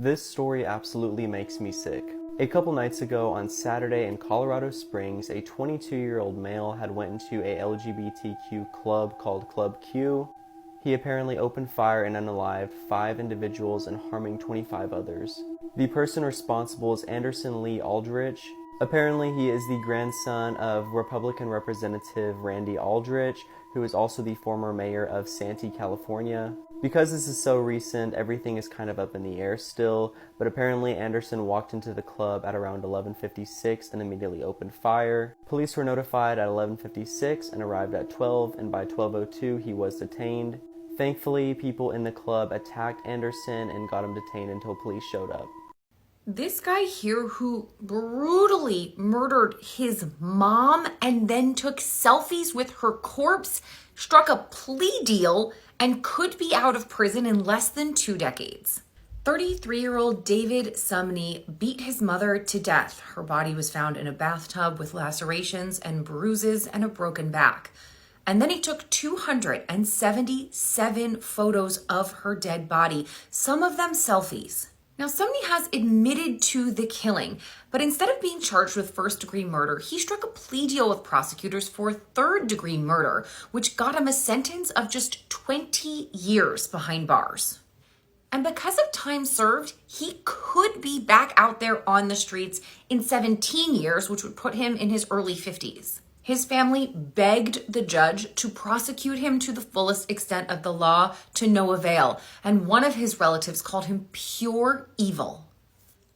This story absolutely makes me sick. A couple nights ago on Saturday in Colorado Springs, a 22-year-old male had went into a LGBTQ club called Club Q. He apparently opened fire and unalived 5 individuals and harming 25 others. The person responsible is Anderson Lee Aldrich. Apparently he is the grandson of Republican Representative Randy Aldrich, who is also the former mayor of Santee, California. Because this is so recent, everything is kind of up in the air still, but apparently Anderson walked into the club at around 11:56 and immediately opened fire. Police were notified at 11:56 and arrived at 12, and by 12:02 he was detained. Thankfully, people in the club attacked Anderson and got him detained until police showed up. This guy here who brutally murdered his mom and then took selfies with her corpse struck a plea deal and could be out of prison in less than 2 decades. 33-year-old David Sumney beat his mother to death. Her body was found in a bathtub with lacerations and bruises and a broken back. And then he took 277 photos of her dead body, some of them selfies. Now, Sumney has admitted to the killing, but instead of being charged with first-degree murder, he struck a plea deal with prosecutors for third-degree murder, which got him a sentence of just 20 years behind bars. And because of time served, he could be back out there on the streets in 17 years, which would put him in his early 50s. His family begged the judge to prosecute him to the fullest extent of the law, to no avail, and one of his relatives called him pure evil.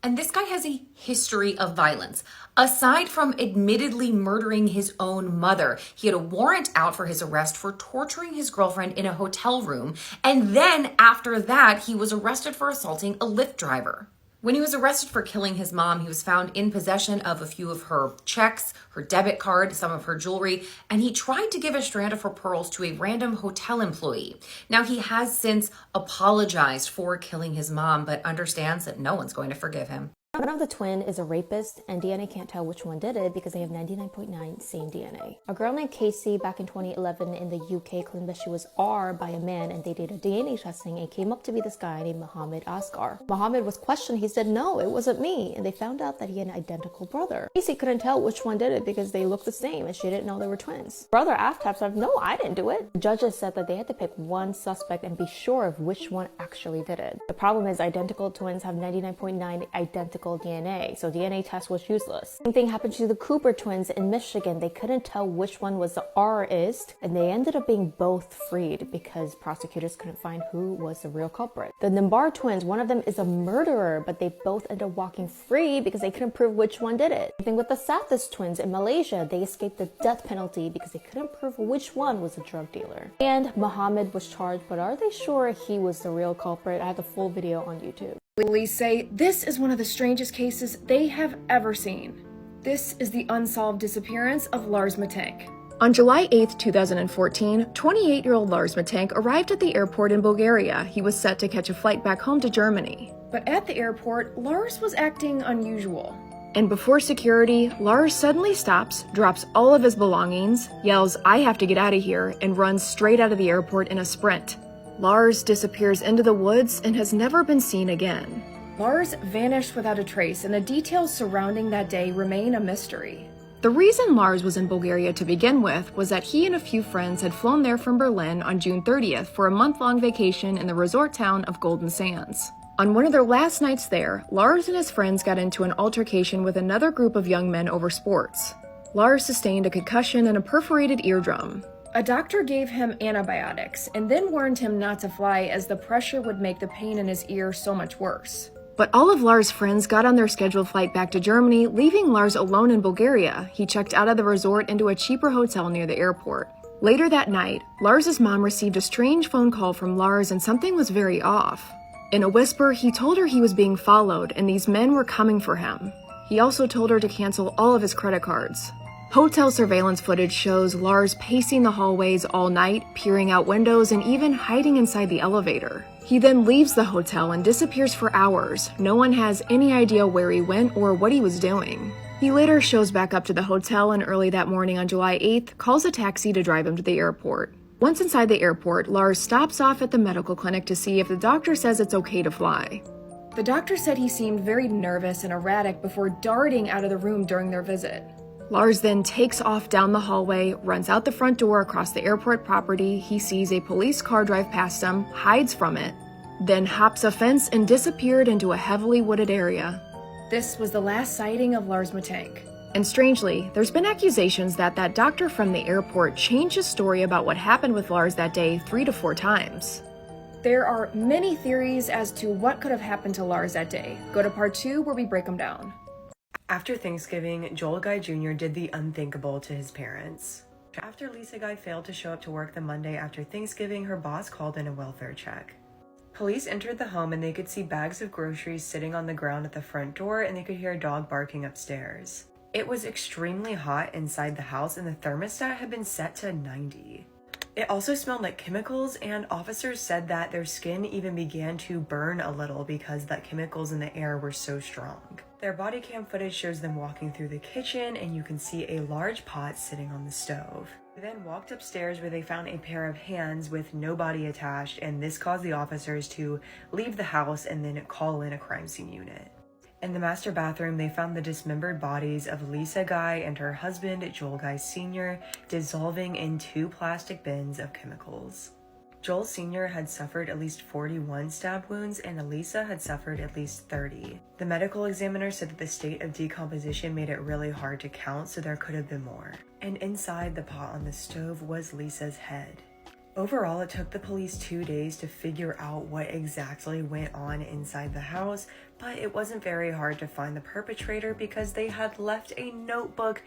And this guy has a history of violence. Aside from admittedly murdering his own mother, he had a warrant out for his arrest for torturing his girlfriend in a hotel room, and then after that, he was arrested for assaulting a Lyft driver. When he was arrested for killing his mom, he was found in possession of a few of her checks, her debit card, some of her jewelry, and he tried to give a strand of her pearls to a random hotel employee. Now, he has since apologized for killing his mom, but understands that no one's going to forgive him. One of the twin is a rapist, and DNA can't tell which one did it because they have 99.9 same DNA. A girl named Casey back in 2011 in the UK claimed that she was R by a man, and they did a DNA testing and came up to be this guy named Mohammed Asghar. Mohammed was questioned. He said, "No, it wasn't me," and they found out that he had an identical brother. Casey couldn't tell which one did it because they looked the same, and she didn't know they were twins. Brother Aftab said, "No, I didn't do it." The judges said that they had to pick one suspect and be sure of which one actually did it. The problem is identical twins have 99.9 identical DNA, so DNA test was useless. Same thing happened to the Cooper twins in Michigan. They couldn't tell which one was the R-ist, and they ended up being both freed because prosecutors couldn't find who was the real culprit. The Nimbar twins, one of them is a murderer, but they both ended up walking free because they couldn't prove which one did it. Same thing with the Sathis twins in Malaysia. They escaped the death penalty because they couldn't prove which one was the drug dealer. And Muhammad was charged, but are they sure he was the real culprit? I have the full video on YouTube. Police say this is one of the strangest cases they have ever seen. This is the unsolved disappearance of Lars Matank. On July 8, 2014, 28-year-old Lars Matank arrived at the airport in Bulgaria. He was set to catch a flight back home to Germany. But at the airport, Lars was acting unusual. And before security, Lars suddenly stops, drops all of his belongings, yells, "I have to get out of here," and runs straight out of the airport in a sprint. Lars disappears into the woods and has never been seen again. Lars vanished without a trace, and the details surrounding that day remain a mystery. The reason Lars was in Bulgaria to begin with was that he and a few friends had flown there from Berlin on June 30th for a month-long vacation in the resort town of Golden Sands. On one of their last nights there, Lars and his friends got into an altercation with another group of young men over sports. Lars sustained a concussion and a perforated eardrum. A doctor gave him antibiotics and then warned him not to fly as the pressure would make the pain in his ear so much worse. But all of Lars' friends got on their scheduled flight back to Germany, leaving Lars alone in Bulgaria. He checked out of the resort into a cheaper hotel near the airport. Later that night, Lars' mom received a strange phone call from Lars and something was very off. In a whisper, he told her he was being followed and these men were coming for him. He also told her to cancel all of his credit cards. Hotel surveillance footage shows Lars pacing the hallways all night, peering out windows, and even hiding inside the elevator. He then leaves the hotel and disappears for hours. No one has any idea where he went or what he was doing. He later shows back up to the hotel and early that morning on July 8th, calls a taxi to drive him to the airport. Once inside the airport, Lars stops off at the medical clinic to see if the doctor says it's okay to fly. The doctor said he seemed very nervous and erratic before darting out of the room during their visit. Lars then takes off down the hallway, runs out the front door across the airport property. He sees a police car drive past him, hides from it, then hops a fence and disappeared into a heavily wooded area. This was the last sighting of Lars Mittank. And strangely, there's been accusations that doctor from the airport changed his story about what happened with Lars that day 3 to 4 times. There are many theories as to what could have happened to Lars that day. Go to part 2 where we break them down. After Thanksgiving, Joel Guy Jr. did the unthinkable to his parents. After Lisa Guy failed to show up to work the Monday after Thanksgiving, her boss called in a welfare check. Police entered the home and they could see bags of groceries sitting on the ground at the front door, and they could hear a dog barking upstairs. It was extremely hot inside the house and the thermostat had been set to 90. It also smelled like chemicals, and officers said that their skin even began to burn a little because the chemicals in the air were so strong. Their body cam footage shows them walking through the kitchen, and you can see a large pot sitting on the stove. They then walked upstairs where they found a pair of hands with no body attached, and this caused the officers to leave the house and then call in a crime scene unit. In the master bathroom, they found the dismembered bodies of Lisa Guy and her husband, Joel Guy Sr., dissolving in 2 plastic bins of chemicals. Joel Sr. had suffered at least 41 stab wounds, and Elisa had suffered at least 30. The medical examiner said that the state of decomposition made it really hard to count, so there could have been more. And inside the pot on the stove was Lisa's head. Overall, it took the police 2 days to figure out what exactly went on inside the house, but it wasn't very hard to find the perpetrator because they had left a notebook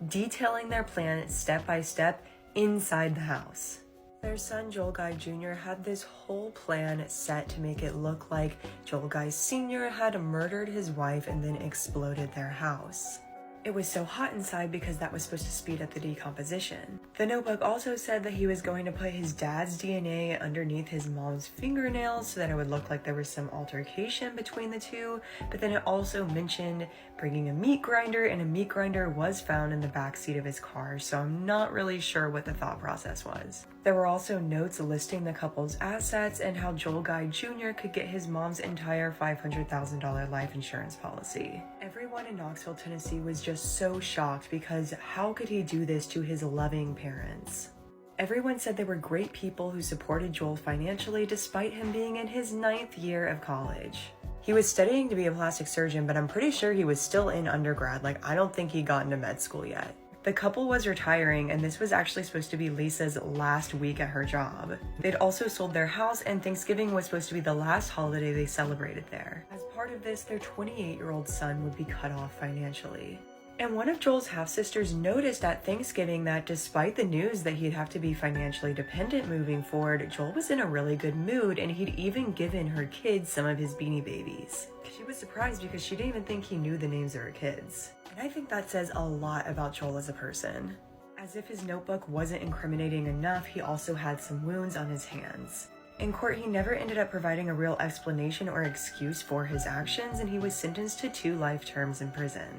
detailing their plan step by step inside the house. Their son, Joel Guy Jr., had this whole plan set to make it look like Joel Guy Sr. had murdered his wife and then exploded their house. It was so hot inside because that was supposed to speed up the decomposition. The notebook also said that he was going to put his dad's DNA underneath his mom's fingernails so that it would look like there was some altercation between the two, but then it also mentioned bringing a meat grinder, and a meat grinder was found in the backseat of his car, so I'm not really sure what the thought process was. There were also notes listing the couple's assets and how Joel Guy Jr. could get his mom's entire $500,000 life insurance policy. Everyone in Knoxville, Tennessee was just so shocked because how could he do this to his loving parents? Everyone said they were great people who supported Joel financially despite him being in his 9th year of college. He was studying to be a plastic surgeon, but I'm pretty sure he was still in undergrad. I don't think he got into med school yet. The couple was retiring, and this was actually supposed to be Lisa's last week at her job. They'd also sold their house, and Thanksgiving was supposed to be the last holiday they celebrated there. As part of this, their 28-year-old son would be cut off financially. And one of Joel's half-sisters noticed at Thanksgiving that despite the news that he'd have to be financially dependent moving forward, Joel was in a really good mood, and he'd even given her kids some of his Beanie Babies. She was surprised because she didn't even think he knew the names of her kids. And I think that says a lot about Joel as a person. As if his notebook wasn't incriminating enough, he also had some wounds on his hands. In court, he never ended up providing a real explanation or excuse for his actions, and he was sentenced to 2 life terms in prison.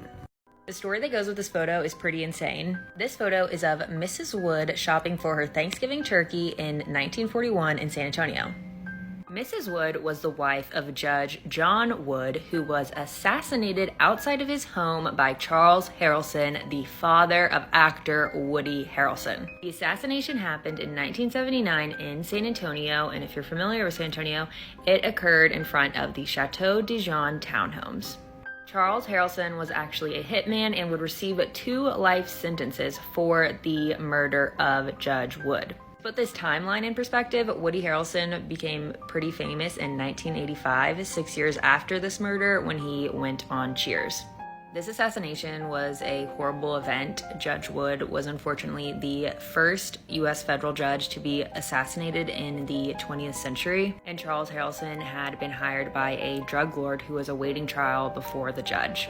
The story that goes with this photo is pretty insane. This photo is of Mrs. Wood shopping for her Thanksgiving turkey in 1941 in San Antonio. Mrs. Wood was the wife of Judge John Wood, who was assassinated outside of his home by Charles Harrelson, the father of actor Woody Harrelson. The assassination happened in 1979 in San Antonio, and if you're familiar with San Antonio, it occurred in front of the Chateau Dijon townhomes. Charles Harrelson was actually a hitman and would receive 2 life sentences for the murder of Judge Wood. To put this timeline in perspective, Woody Harrelson became pretty famous in 1985, 6 years after this murder, when he went on Cheers. This assassination was a horrible event. Judge Wood was unfortunately the first U.S. federal judge to be assassinated in the 20th century, and Charles Harrelson had been hired by a drug lord who was awaiting trial before the judge.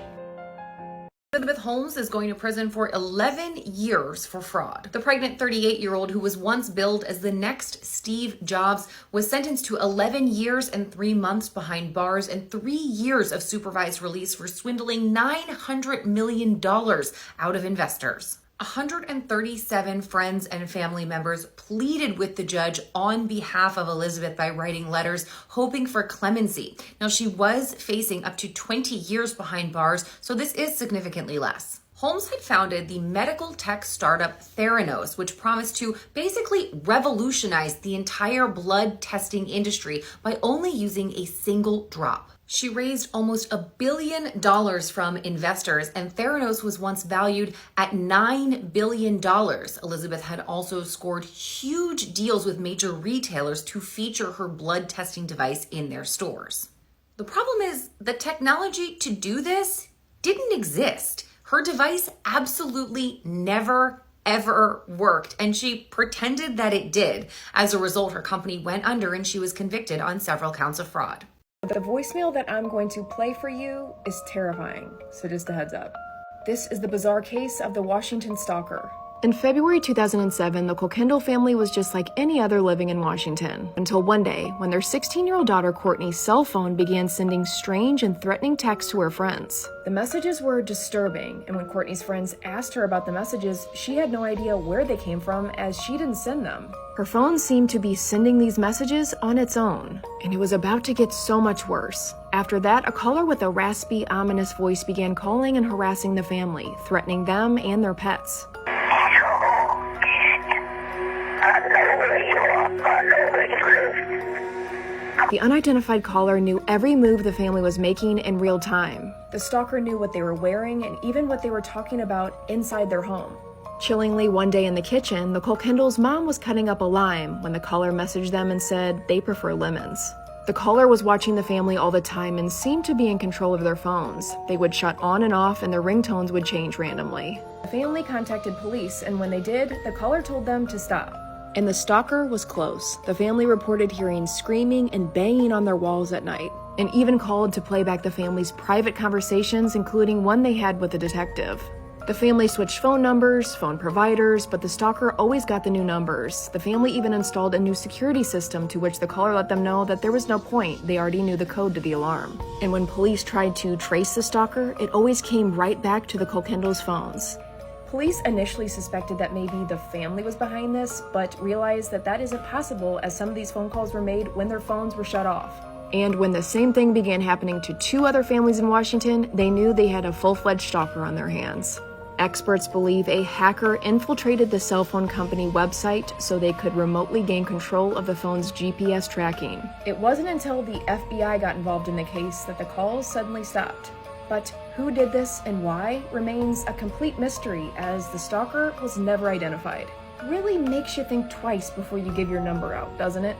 Elizabeth Holmes is going to prison for 11 years for fraud. The pregnant 38-year-old who was once billed as the next Steve Jobs was sentenced to 11 years and 3 months behind bars and 3 years of supervised release for swindling $900 million out of investors. 137 friends and family members pleaded with the judge on behalf of Elizabeth by writing letters hoping for clemency. Now, she was facing up to 20 years behind bars, so this is significantly less. Holmes had founded the medical tech startup Theranos, which promised to basically revolutionize the entire blood testing industry by only using a single drop. She raised almost $1 billion from investors, and Theranos was once valued at $9 billion. Elizabeth had also scored huge deals with major retailers to feature her blood testing device in their stores. The problem is the technology to do this didn't exist. Her device absolutely never ever worked, and she pretended that it did. As a result, her company went under and she was convicted on several counts of fraud. The voicemail that I'm going to play for you is terrifying, so just a heads up. This is the bizarre case of the Washington stalker. In February 2007, the Kilkindle family was just like any other living in Washington, until one day when their 16-year-old daughter Courtney's cell phone began sending strange and threatening texts to her friends. The messages were disturbing, and when Courtney's friends asked her about the messages, she had no idea where they came from as she didn't send them. Her phone seemed to be sending these messages on its own, and it was about to get so much worse. After that, a caller with a raspy, ominous voice began calling and harassing the family, threatening them and their pets. The unidentified caller knew every move the family was making in real time. The stalker knew what they were wearing and even what they were talking about inside their home. Chillingly, one day in the kitchen, the Kilkindles' mom was cutting up a lime when the caller messaged them and said they prefer lemons. The caller was watching the family all the time and seemed to be in control of their phones. They would shut on and off and their ringtones would change randomly. The family contacted police, and when they did, the caller told them to stop. And the stalker was close. The family reported hearing screaming and banging on their walls at night, and even called to play back the family's private conversations, including one they had with a detective. The family switched phone numbers, phone providers, but the stalker always got the new numbers. The family even installed a new security system to which the caller let them know that there was no point. They already knew the code to the alarm. And when police tried to trace the stalker, it always came right back to the Kilkindles' phones. Police initially suspected that maybe the family was behind this, but realized that that isn't possible as some of these phone calls were made when their phones were shut off. And when the same thing began happening to 2 other families in Washington, they knew they had a full-fledged stalker on their hands. Experts believe a hacker infiltrated the cell phone company website so they could remotely gain control of the phone's GPS tracking. It wasn't until the FBI got involved in the case that the calls suddenly stopped. But who did this and why remains a complete mystery, as the stalker was never identified. Really makes you think twice before you give your number out, doesn't it?